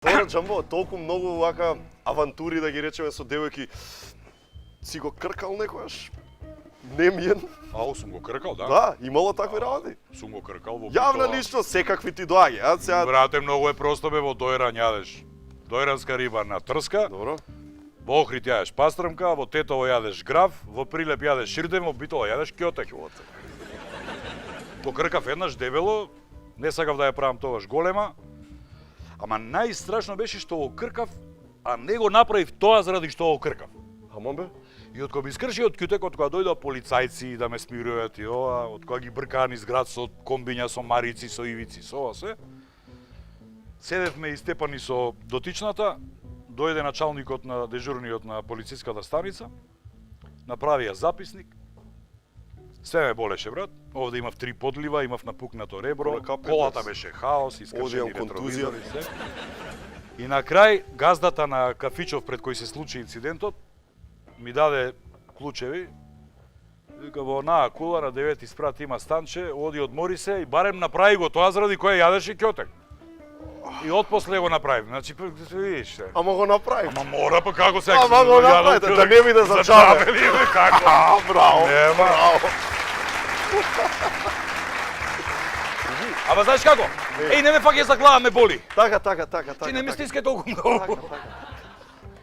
Тоа Джамбо, толку многу вака авантури да ги речеме со девојки. Си го кркал некојаш? Немјен? Ау, сум го кркал, да? Да, имало такви работи. Сум го кркал во Јавна Битола. личност, секакви ти доаѓаат сега. Брате, многу е просто бе во дојран јадеш. Дојранска риба на трска, Добро. во Охрид јадеш пастрмка, во Тетово јадеш граф, во Прилеп јадеш ширдем, во Битола јадеш кјотек. Покркав еднаш дебело, не сакав да ја правам тогаш голема, ама најстрашно беше што го кркав, а не го направив тоа заради што го кркав. Ама бе? И од кога би скрши од кјутекот, кога дојдоа полицајци да ме смируваат и ова, од кога ги бркаан из град со комбиња, со марици, со ивици, со ова се, седевме истепани со дотичната, дојде началникот на дежурниот на полициската станица, направија записник, све ме болеше, брат. Овде имав 3 подлива, имав напукнато ребро, колата беше хаос, искршени ретровизори, се. И на крај, газдата на кафичов пред кој се случи инцидентот, ми даде клучеви, вика во онаа кула на 9 спрат има станче, оди одмори се и барем направи го тоа заради кој јадеше кјотек. И отпосле го направив. Значи, видиш се. Ама го направи. Ама мора, па како се... Ама го направи, да не биде за чабе. Како? Браво. Нема. Браво. Ама знаеш како? Еј, не ме фаќа за глава, ме боли. Така. Ти не ме стискај толку многу. Така.